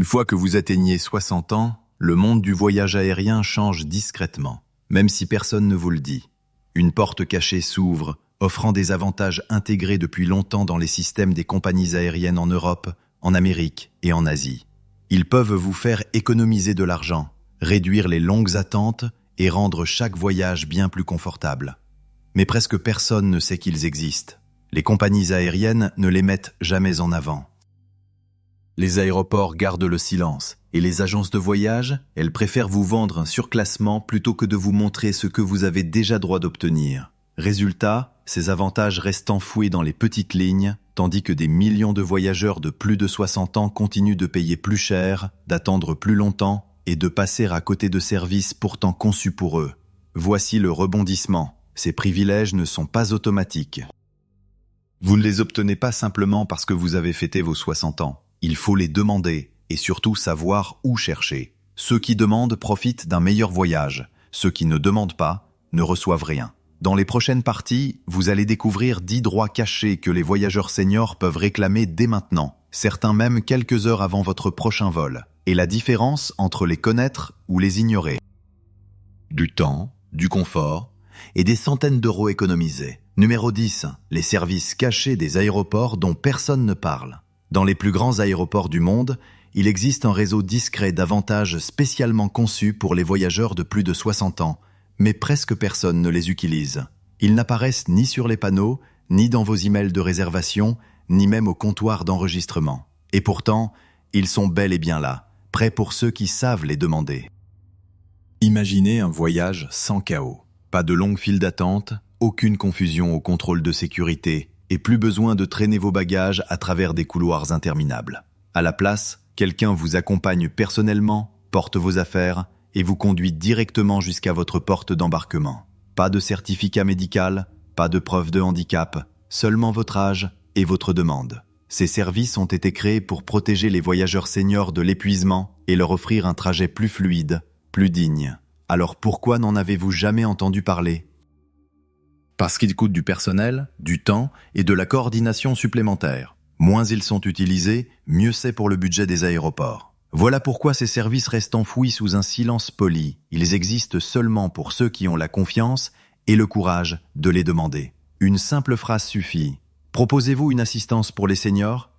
fois que vous atteignez 60 ans, le monde du voyage aérien change discrètement, même si personne ne vous le dit. Une porte cachée s'ouvre, offrant des avantages intégrés depuis longtemps dans les systèmes des compagnies aériennes en Europe, en Amérique et en Asie. Ils peuvent vous faire économiser de l'argent, réduire les longues attentes et rendre chaque voyage bien plus confortable. Mais presque personne ne sait qu'ils existent. Les compagnies aériennes ne les mettent jamais en avant. Les aéroports gardent le silence, et les agences de voyage, elles préfèrent vous vendre un surclassement plutôt que de vous montrer ce que vous avez déjà droit d'obtenir. Résultat, ces avantages restent enfouis dans les petites lignes, tandis que des millions de voyageurs de plus de 60 ans continuent de payer plus cher, d'attendre plus longtemps et de passer à côté de services pourtant conçus pour eux. Voici le rebondissement. Ces privilèges ne sont pas automatiques. Vous ne les obtenez pas simplement parce que vous avez fêté vos 60 ans. Il faut les demander et surtout savoir où chercher. Ceux qui demandent profitent d'un meilleur voyage. Ceux qui ne demandent pas ne reçoivent rien. Dans les prochaines parties, vous allez découvrir 10 droits cachés que les voyageurs seniors peuvent réclamer dès maintenant, certains même quelques heures avant votre prochain vol, et la différence entre les connaître ou les ignorer. Du temps, du confort et des centaines d'euros économisés. Numéro 10, les services cachés des aéroports dont personne ne parle. Dans les plus grands aéroports du monde, il existe un réseau discret d'avantages spécialement conçus pour les voyageurs de plus de 60 ans, mais presque personne ne les utilise. Ils n'apparaissent ni sur les panneaux, ni dans vos emails de réservation, ni même au comptoir d'enregistrement. Et pourtant, ils sont bel et bien là, prêts pour ceux qui savent les demander. Imaginez un voyage sans chaos. Pas de longues files d'attente, aucune confusion au contrôle de sécurité, et plus besoin de traîner vos bagages à travers des couloirs interminables. À la place, quelqu'un vous accompagne personnellement, porte vos affaires et vous conduit directement jusqu'à votre porte d'embarquement. Pas de certificat médical, pas de preuve de handicap, seulement votre âge et votre demande. Ces services ont été créés pour protéger les voyageurs seniors de l'épuisement et leur offrir un trajet plus fluide, plus digne. Alors pourquoi n'en avez-vous jamais entendu parler ? Parce qu'ils coûtent du personnel, du temps et de la coordination supplémentaire. Moins ils sont utilisés, mieux c'est pour le budget des aéroports. Voilà pourquoi ces services restent enfouis sous un silence poli. Ils existent seulement pour ceux qui ont la confiance et le courage de les demander. Une simple phrase suffit. Proposez-vous une assistance pour les seniors ?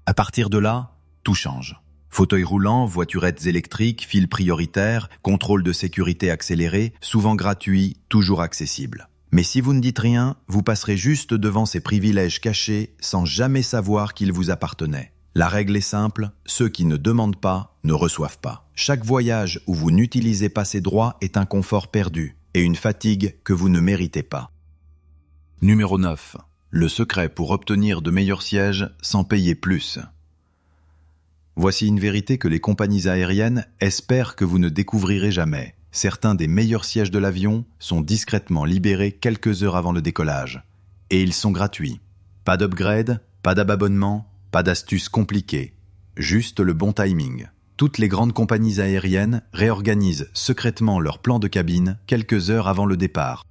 À partir de là, tout change. Fauteuil roulant, voiturettes électriques, fils prioritaires, contrôle de sécurité accéléré, souvent gratuit, toujours accessible. Mais si vous ne dites rien, vous passerez juste devant ces privilèges cachés sans jamais savoir qu'ils vous appartenaient. La règle est simple, ceux qui ne demandent pas ne reçoivent pas. Chaque voyage où vous n'utilisez pas ces droits est un confort perdu et une fatigue que vous ne méritez pas. Numéro 9. Le secret pour obtenir de meilleurs sièges sans payer plus. Voici une vérité que les compagnies aériennes espèrent que vous ne découvrirez jamais. Certains des meilleurs sièges de l'avion sont discrètement libérés quelques heures avant le décollage. Et ils sont gratuits. Pas d'upgrade, pas d'abonnement, pas d'astuces compliquées. Juste le bon timing. Toutes les grandes compagnies aériennes réorganisent secrètement leur plan de cabine quelques heures avant le départ.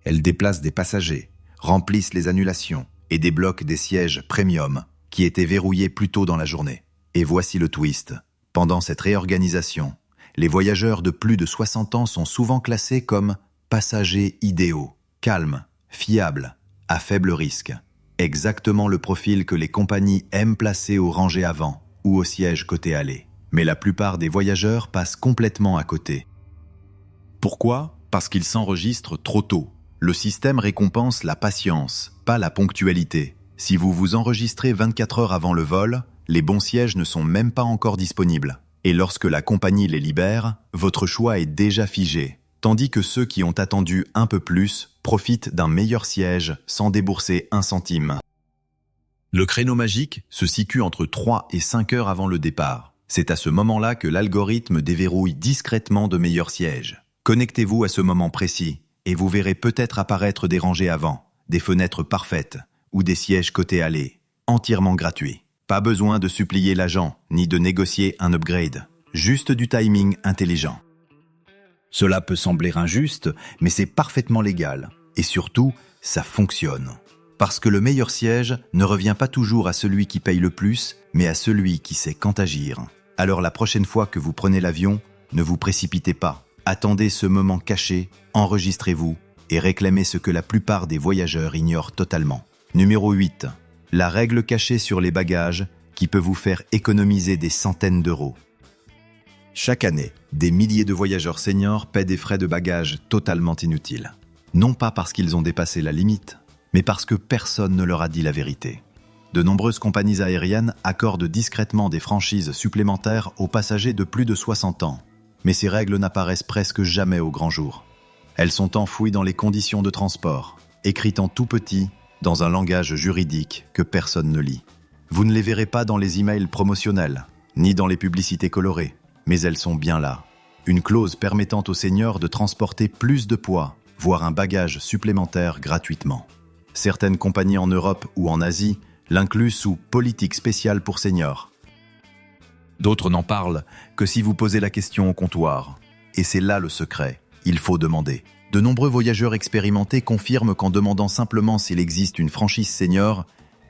Elles déplacent des passagers, remplissent les annulations et débloquent des sièges premium qui étaient verrouillés plus tôt dans la journée. Et voici le twist. Pendant cette réorganisation, les voyageurs de plus de 60 ans sont souvent classés comme passagers idéaux, calmes, fiables, à faible risque. Exactement le profil que les compagnies aiment placer aux rangées avant ou au siège côté allée. Mais la plupart des voyageurs passent complètement à côté. Pourquoi ? Parce qu'ils s'enregistrent trop tôt. Le système récompense la patience, pas la ponctualité. Si vous vous enregistrez 24 heures avant le vol, les bons sièges ne sont même pas encore disponibles. Et lorsque la compagnie les libère, votre choix est déjà figé. Tandis que ceux qui ont attendu un peu plus profitent d'un meilleur siège sans débourser un centime. Le créneau magique se situe entre 3 et 5 heures avant le départ. C'est à ce moment-là que l'algorithme déverrouille discrètement de meilleurs sièges. Connectez-vous à ce moment précis et vous verrez peut-être apparaître des rangées avant, des fenêtres parfaites ou des sièges côté allée, entièrement gratuits. Pas besoin de supplier l'agent, ni de négocier un upgrade. Juste du timing intelligent. Cela peut sembler injuste, mais c'est parfaitement légal. Et surtout, ça fonctionne. Parce que le meilleur siège ne revient pas toujours à celui qui paye le plus, mais à celui qui sait quand agir. Alors la prochaine fois que vous prenez l'avion, ne vous précipitez pas. Attendez ce moment caché, enregistrez-vous et réclamez ce que la plupart des voyageurs ignorent totalement. Numéro 8. La règle cachée sur les bagages qui peut vous faire économiser des centaines d'euros. Chaque année, des milliers de voyageurs seniors paient des frais de bagages totalement inutiles. Non pas parce qu'ils ont dépassé la limite, mais parce que personne ne leur a dit la vérité. De nombreuses compagnies aériennes accordent discrètement des franchises supplémentaires aux passagers de plus de 60 ans. Mais ces règles n'apparaissent presque jamais au grand jour. Elles sont enfouies dans les conditions de transport, écrites en tout petit, dans un langage juridique que personne ne lit. Vous ne les verrez pas dans les emails promotionnels, ni dans les publicités colorées, mais elles sont bien là. Une clause permettant aux seniors de transporter plus de poids, voire un bagage supplémentaire gratuitement. Certaines compagnies en Europe ou en Asie l'incluent sous « politique spéciale pour seniors ». D'autres n'en parlent que si vous posez la question au comptoir. Et c'est là le secret, il faut demander. De nombreux voyageurs expérimentés confirment qu'en demandant simplement s'il existe une franchise senior,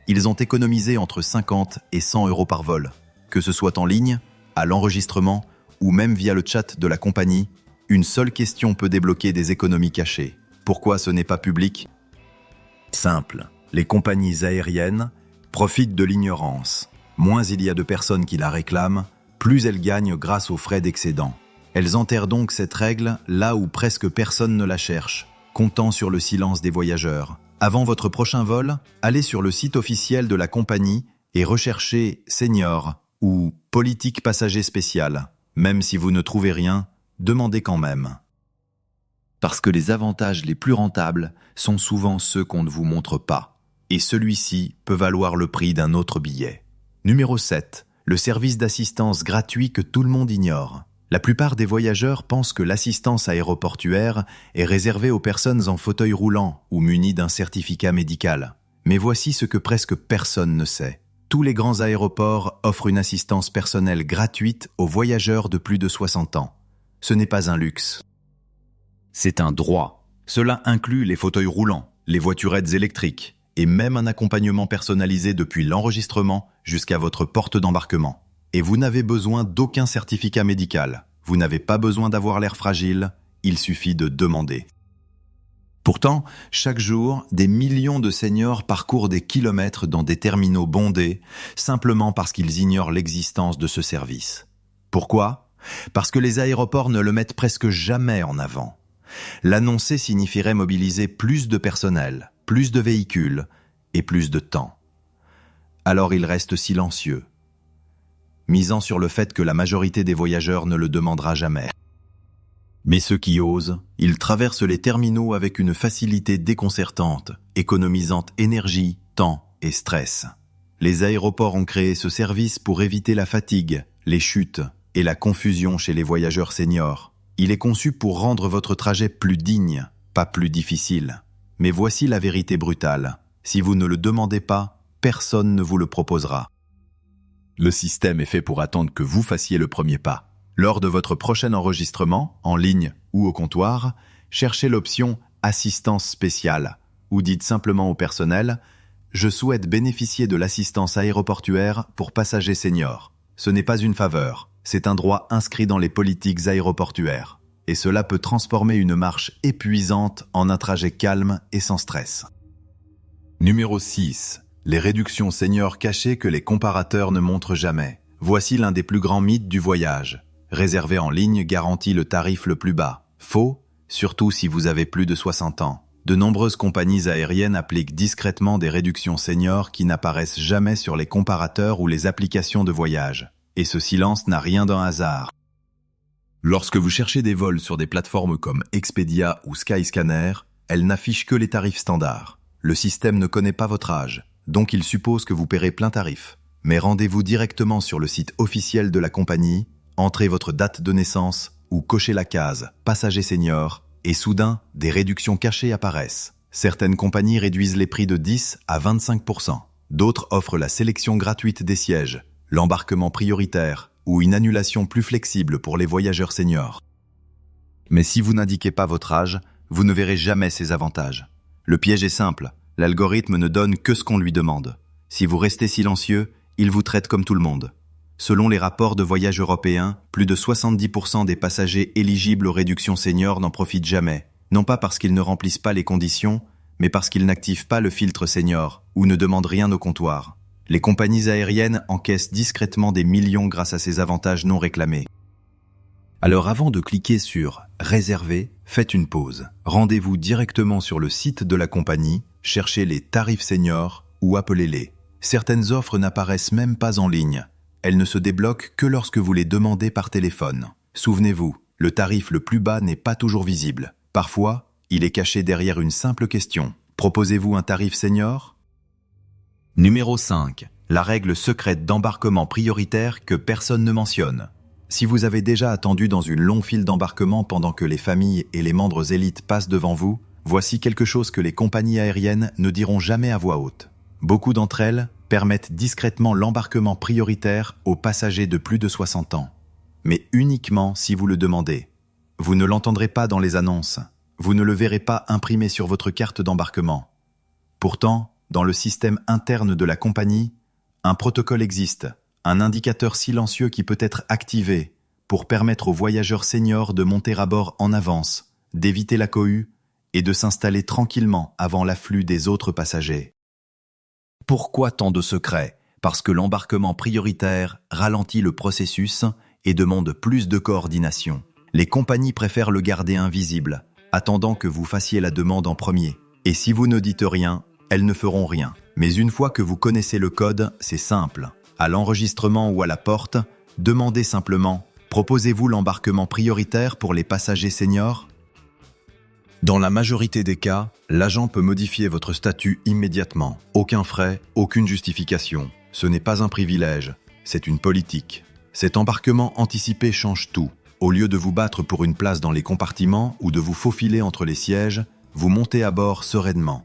ils ont économisé entre 50 et 100 euros par vol. Que ce soit en ligne, à l'enregistrement ou même via le chat de la compagnie, une seule question peut débloquer des économies cachées. Pourquoi ce n'est pas public ? Simple, les compagnies aériennes profitent de l'ignorance. Moins il y a de personnes qui la réclament, plus elles gagnent grâce aux frais d'excédent. Elles enterrent donc cette règle là où presque personne ne la cherche, comptant sur le silence des voyageurs. Avant votre prochain vol, allez sur le site officiel de la compagnie et recherchez « Senior » ou « Politique passager spéciale ». Même si vous ne trouvez rien, demandez quand même. Parce que les avantages les plus rentables sont souvent ceux qu'on ne vous montre pas. Et celui-ci peut valoir le prix d'un autre billet. Numéro 7. Le service d'assistance gratuit que tout le monde ignore. La plupart des voyageurs pensent que l'assistance aéroportuaire est réservée aux personnes en fauteuil roulant ou munies d'un certificat médical. Mais voici ce que presque personne ne sait. Tous les grands aéroports offrent une assistance personnelle gratuite aux voyageurs de plus de 60 ans. Ce n'est pas un luxe. C'est un droit. Cela inclut les fauteuils roulants, les voiturettes électriques et même un accompagnement personnalisé depuis l'enregistrement jusqu'à votre porte d'embarquement. Et vous n'avez besoin d'aucun certificat médical. Vous n'avez pas besoin d'avoir l'air fragile, il suffit de demander. Pourtant, chaque jour, des millions de seniors parcourent des kilomètres dans des terminaux bondés, simplement parce qu'ils ignorent l'existence de ce service. Pourquoi ? Parce que les aéroports ne le mettent presque jamais en avant. L'annoncer signifierait mobiliser plus de personnel, plus de véhicules et plus de temps. Alors ils restent silencieux, misant sur le fait que la majorité des voyageurs ne le demandera jamais. Mais ceux qui osent, ils traversent les terminaux avec une facilité déconcertante, économisant énergie, temps et stress. Les aéroports ont créé ce service pour éviter la fatigue, les chutes et la confusion chez les voyageurs seniors. Il est conçu pour rendre votre trajet plus digne, pas plus difficile. Mais voici la vérité brutale. Si vous ne le demandez pas, personne ne vous le proposera. Le système est fait pour attendre que vous fassiez le premier pas. Lors de votre prochain enregistrement, en ligne ou au comptoir, cherchez l'option « Assistance spéciale » ou dites simplement au personnel « Je souhaite bénéficier de l'assistance aéroportuaire pour passagers seniors ». Ce n'est pas une faveur, c'est un droit inscrit dans les politiques aéroportuaires. Et cela peut transformer une marche épuisante en un trajet calme et sans stress. Numéro 6. Les réductions seniors cachées que les comparateurs ne montrent jamais. Voici l'un des plus grands mythes du voyage. Réserver en ligne garantit le tarif le plus bas. Faux, surtout si vous avez plus de 60 ans. De nombreuses compagnies aériennes appliquent discrètement des réductions seniors qui n'apparaissent jamais sur les comparateurs ou les applications de voyage. Et ce silence n'a rien d'un hasard. Lorsque vous cherchez des vols sur des plateformes comme Expedia ou Skyscanner, elles n'affichent que les tarifs standards. Le système ne connaît pas votre âge, donc il suppose que vous paierez plein tarif. Mais rendez-vous directement sur le site officiel de la compagnie, entrez votre date de naissance ou cochez la case « Passager senior » et soudain, des réductions cachées apparaissent. Certaines compagnies réduisent les prix de 10 à 25%. D'autres offrent la sélection gratuite des sièges, l'embarquement prioritaire ou une annulation plus flexible pour les voyageurs seniors. Mais si vous n'indiquez pas votre âge, vous ne verrez jamais ces avantages. Le piège est simple, L'algorithme ne donne que ce qu'on lui demande. Si vous restez silencieux, il vous traite comme tout le monde. Selon les rapports de voyage européens, plus de 70% des passagers éligibles aux réductions seniors n'en profitent jamais, non pas parce qu'ils ne remplissent pas les conditions, mais parce qu'ils n'activent pas le filtre senior ou ne demandent rien au comptoir. Les compagnies aériennes encaissent discrètement des millions grâce à ces avantages non réclamés. Alors avant de cliquer sur « Réserver », faites une pause. Rendez-vous directement sur le site de la compagnie, cherchez les tarifs seniors ou appelez-les. Certaines offres n'apparaissent même pas en ligne. Elles ne se débloquent que lorsque vous les demandez par téléphone. Souvenez-vous, le tarif le plus bas n'est pas toujours visible. Parfois, il est caché derrière une simple question. Proposez-vous un tarif senior ? Numéro 5. La règle secrète d'embarquement prioritaire que personne ne mentionne. Si vous avez déjà attendu dans une longue file d'embarquement pendant que les familles et les membres élites passent devant vous, voici quelque chose que les compagnies aériennes ne diront jamais à voix haute. Beaucoup d'entre elles permettent discrètement l'embarquement prioritaire aux passagers de plus de 60 ans. Mais uniquement si vous le demandez. Vous ne l'entendrez pas dans les annonces. Vous ne le verrez pas imprimé sur votre carte d'embarquement. Pourtant, dans le système interne de la compagnie, un protocole existe, un indicateur silencieux qui peut être activé pour permettre aux voyageurs seniors de monter à bord en avance, d'éviter la cohue et de s'installer tranquillement avant l'afflux des autres passagers. Pourquoi tant de secrets ? Parce que l'embarquement prioritaire ralentit le processus et demande plus de coordination. Les compagnies préfèrent le garder invisible, attendant que vous fassiez la demande en premier. Et si vous ne dites rien, elles ne feront rien. Mais une fois que vous connaissez le code, c'est simple. À l'enregistrement ou à la porte, demandez simplement « Proposez-vous l'embarquement prioritaire pour les passagers seniors ?» Dans la majorité des cas, l'agent peut modifier votre statut immédiatement. Aucun frais, aucune justification. Ce n'est pas un privilège, c'est une politique. Cet embarquement anticipé change tout. Au lieu de vous battre pour une place dans les compartiments ou de vous faufiler entre les sièges, vous montez à bord sereinement.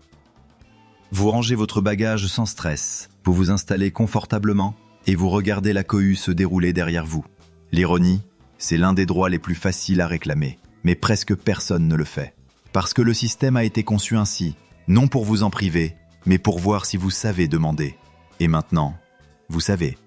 Vous rangez votre bagage sans stress, vous vous installez confortablement et vous regardez la cohue se dérouler derrière vous. L'ironie, c'est l'un des droits les plus faciles à réclamer, mais presque personne ne le fait. Parce que le système a été conçu ainsi, non pour vous en priver, mais pour voir si vous savez demander. Et maintenant, vous savez.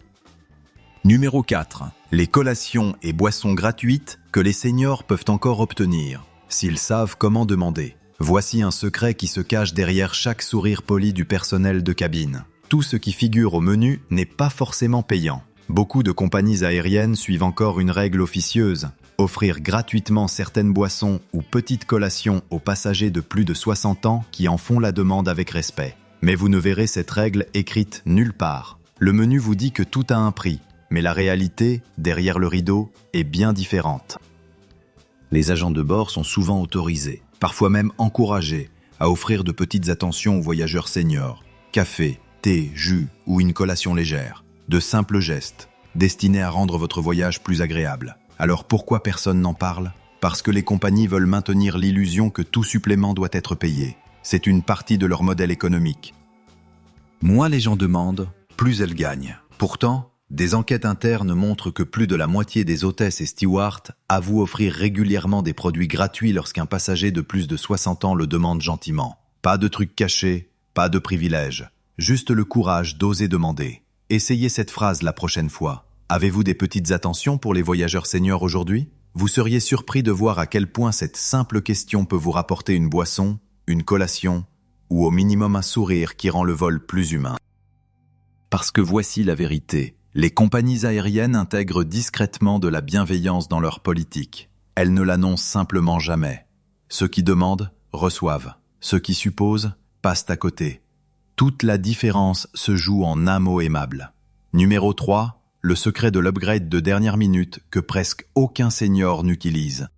Numéro 4. Les collations et boissons gratuites que les seniors peuvent encore obtenir, s'ils savent comment demander. Voici un secret qui se cache derrière chaque sourire poli du personnel de cabine. Tout ce qui figure au menu n'est pas forcément payant. Beaucoup de compagnies aériennes suivent encore une règle officieuse. Offrir gratuitement certaines boissons ou petites collations aux passagers de plus de 60 ans qui en font la demande avec respect. Mais vous ne verrez cette règle écrite nulle part. Le menu vous dit que tout a un prix, mais la réalité, derrière le rideau, est bien différente. Les agents de bord sont souvent autorisés, parfois même encouragés, à offrir de petites attentions aux voyageurs seniors. Café, thé, jus ou une collation légère. De simples gestes, destinés à rendre votre voyage plus agréable. Alors pourquoi personne n'en parle ? Parce que les compagnies veulent maintenir l'illusion que tout supplément doit être payé. C'est une partie de leur modèle économique. Moins les gens demandent, plus elles gagnent. Pourtant, des enquêtes internes montrent que plus de la moitié des hôtesses et stewards avouent offrir régulièrement des produits gratuits lorsqu'un passager de plus de 60 ans le demande gentiment. Pas de trucs cachés, pas de privilèges. Juste le courage d'oser demander. Essayez cette phrase la prochaine fois. Avez-vous des petites attentions pour les voyageurs seniors aujourd'hui ? Vous seriez surpris de voir à quel point cette simple question peut vous rapporter une boisson, une collation ou au minimum un sourire qui rend le vol plus humain. Parce que voici la vérité. Les compagnies aériennes intègrent discrètement de la bienveillance dans leur politique. Elles ne l'annoncent simplement jamais. Ceux qui demandent, reçoivent. Ceux qui supposent, passent à côté. Toute la différence se joue en un mot aimable. Numéro 3. Le secret de l'upgrade de dernière minute que presque aucun senior n'utilise.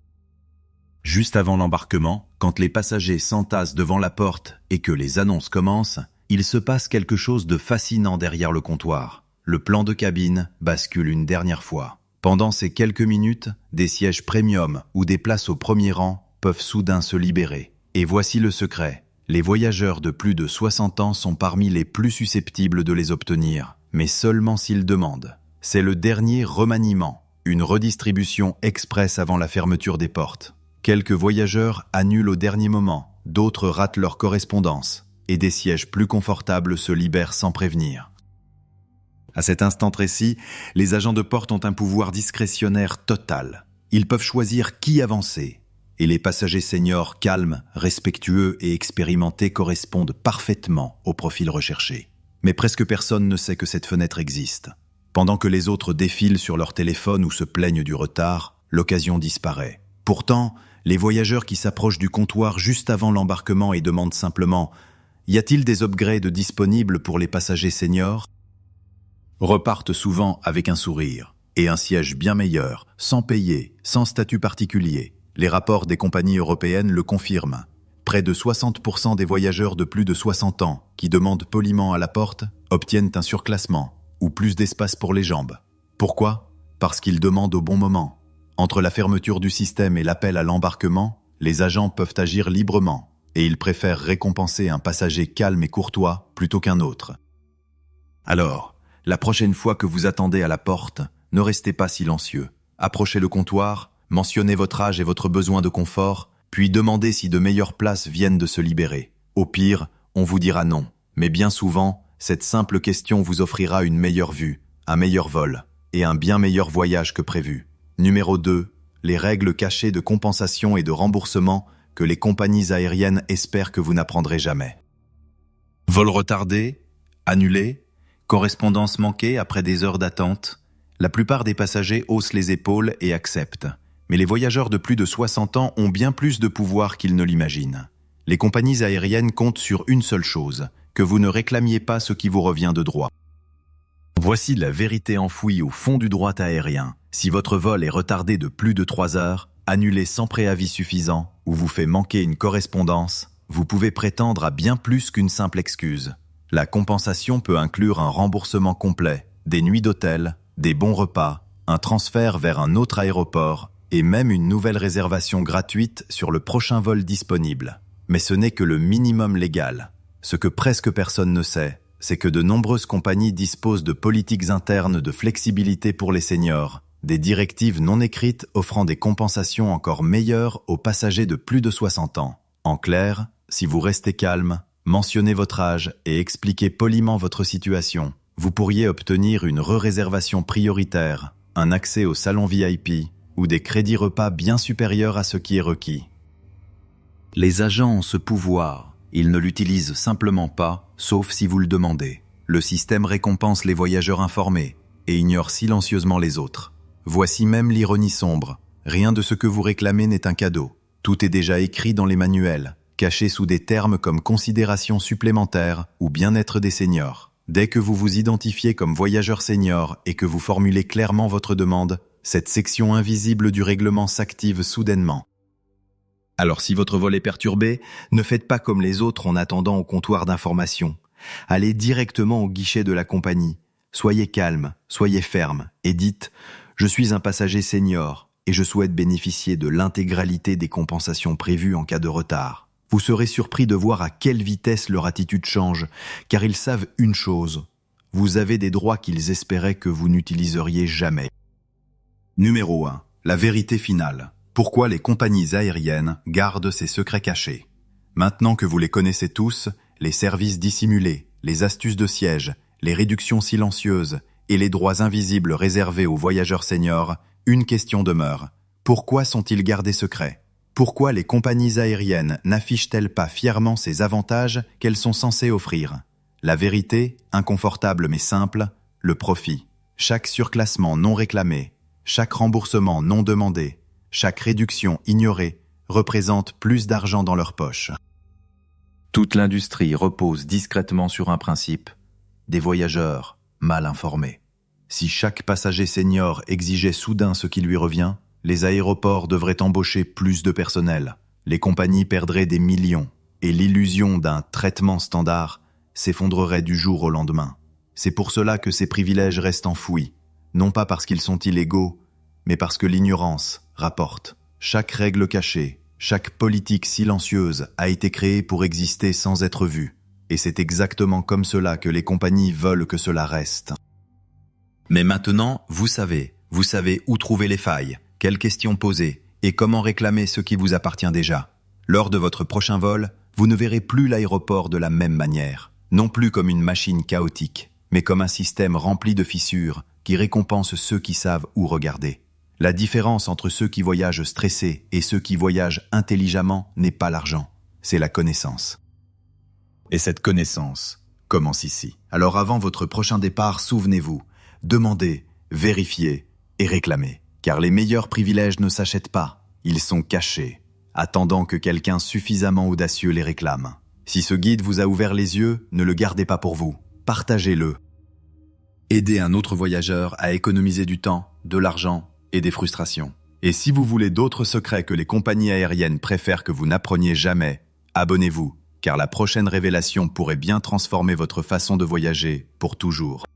Juste avant l'embarquement, quand les passagers s'entassent devant la porte et que les annonces commencent, il se passe quelque chose de fascinant derrière le comptoir. Le plan de cabine bascule une dernière fois. Pendant ces quelques minutes, des sièges premium ou des places au premier rang peuvent soudain se libérer. Et voici le secret. Les voyageurs de plus de 60 ans sont parmi les plus susceptibles de les obtenir, mais seulement s'ils demandent. C'est le dernier remaniement, une redistribution express avant la fermeture des portes. Quelques voyageurs annulent au dernier moment, d'autres ratent leur correspondance. et des sièges plus confortables se libèrent sans prévenir. À cet instant précis, les agents de porte ont un pouvoir discrétionnaire total. Ils peuvent choisir qui avancer. Et les passagers seniors calmes, respectueux et expérimentés correspondent parfaitement au profil recherché. Mais presque personne ne sait que cette fenêtre existe. Pendant que les autres défilent sur leur téléphone ou se plaignent du retard, l'occasion disparaît. Pourtant, les voyageurs qui s'approchent du comptoir juste avant l'embarquement et demandent simplement « Y a-t-il des upgrades disponibles pour les passagers seniors ?» repartent souvent avec un sourire et un siège bien meilleur, sans payer, sans statut particulier. Les rapports des compagnies européennes le confirment. Près de 60% des voyageurs de plus de 60 ans qui demandent poliment à la porte obtiennent un surclassement ou plus d'espace pour les jambes. Pourquoi ? Parce qu'ils demandent au bon moment. Entre la fermeture du système et l'appel à l'embarquement, les agents peuvent agir librement et ils préfèrent récompenser un passager calme et courtois plutôt qu'un autre. Alors, la prochaine fois que vous attendez à la porte, ne restez pas silencieux. Approchez le comptoir, mentionnez votre âge et votre besoin de confort, puis demandez si de meilleures places viennent de se libérer. Au pire, on vous dira non. Mais bien souvent, cette simple question vous offrira une meilleure vue, un meilleur vol et un bien meilleur voyage que prévu. Numéro 2. Les règles cachées de compensation et de remboursement que les compagnies aériennes espèrent que vous n'apprendrez jamais. Vol retardé, annulé, correspondance manquée après des heures d'attente. La plupart des passagers haussent les épaules et acceptent. Mais les voyageurs de plus de 60 ans ont bien plus de pouvoir qu'ils ne l'imaginent. Les compagnies aériennes comptent sur une seule chose, que vous ne réclamiez pas ce qui vous revient de droit. Voici la vérité enfouie au fond du droit aérien. Si votre vol est retardé de plus de 3 heures, annulé sans préavis suffisant ou vous fait manquer une correspondance, vous pouvez prétendre à bien plus qu'une simple excuse. La compensation peut inclure un remboursement complet, des nuits d'hôtel, des bons repas, un transfert vers un autre aéroport et même une nouvelle réservation gratuite sur le prochain vol disponible. Mais ce n'est que le minimum légal. Ce que presque personne ne sait, c'est que de nombreuses compagnies disposent de politiques internes de flexibilité pour les seniors, des directives non écrites offrant des compensations encore meilleures aux passagers de plus de 60 ans. En clair, si vous restez calme, mentionnez votre âge et expliquez poliment votre situation, vous pourriez obtenir une re-réservation prioritaire, un accès au salon VIP ou des crédits repas bien supérieurs à ce qui est requis. Les agents ont ce pouvoir, ils ne l'utilisent simplement pas, sauf si vous le demandez. Le système récompense les voyageurs informés et ignore silencieusement les autres. Voici même l'ironie sombre. Rien de ce que vous réclamez n'est un cadeau. Tout est déjà écrit dans les manuels, caché sous des termes comme considération supplémentaire ou bien-être des seniors. Dès que vous vous identifiez comme voyageur senior et que vous formulez clairement votre demande, cette section invisible du règlement s'active soudainement. Alors si votre vol est perturbé, ne faites pas comme les autres en attendant au comptoir d'information. Allez directement au guichet de la compagnie. Soyez calme, soyez ferme et dites « Je suis un passager senior et je souhaite bénéficier de l'intégralité des compensations prévues en cas de retard. » Vous serez surpris de voir à quelle vitesse leur attitude change, car ils savent une chose. Vous avez des droits qu'ils espéraient que vous n'utiliseriez jamais. Numéro 1. La vérité finale. Pourquoi les compagnies aériennes gardent ces secrets cachés? Maintenant que vous les connaissez tous, les services dissimulés, les astuces de siège, les réductions silencieuses et les droits invisibles réservés aux voyageurs seniors, une question demeure. Pourquoi sont-ils gardés secrets? Pourquoi les compagnies aériennes n'affichent-elles pas fièrement ces avantages qu'elles sont censées offrir? La vérité, inconfortable mais simple, le profit. Chaque surclassement non réclamé, chaque remboursement non demandé, chaque réduction ignorée représente plus d'argent dans leur poche. Toute l'industrie repose discrètement sur un principe, des voyageurs mal informés. Si chaque passager senior exigeait soudain ce qui lui revient, les aéroports devraient embaucher plus de personnel, les compagnies perdraient des millions, et l'illusion d'un traitement standard s'effondrerait du jour au lendemain. C'est pour cela que ces privilèges restent enfouis, non pas parce qu'ils sont illégaux, mais parce que l'ignorance rapporte. Chaque règle cachée, chaque politique silencieuse a été créée pour exister sans être vue, et c'est exactement comme cela que les compagnies veulent que cela reste. Mais maintenant, vous savez où trouver les failles, quelles questions poser et comment réclamer ce qui vous appartient déjà. Lors de votre prochain vol, Vous ne verrez plus l'aéroport de la même manière, non plus comme une machine chaotique, mais comme un système rempli de fissures qui récompense ceux qui savent où regarder. La différence entre ceux qui voyagent stressés et ceux qui voyagent intelligemment n'est pas l'argent, c'est la connaissance. Et cette connaissance commence ici. Alors avant votre prochain départ, souvenez-vous, demandez, vérifiez et réclamez. Car les meilleurs privilèges ne s'achètent pas, ils sont cachés, attendant que quelqu'un suffisamment audacieux les réclame. Si ce guide vous a ouvert les yeux, ne le gardez pas pour vous, partagez-le. Aidez un autre voyageur à économiser du temps, de l'argent et des frustrations. Et si vous voulez d'autres secrets que les compagnies aériennes préfèrent que vous n'appreniez jamais, abonnez-vous, car la prochaine révélation pourrait bien transformer votre façon de voyager pour toujours.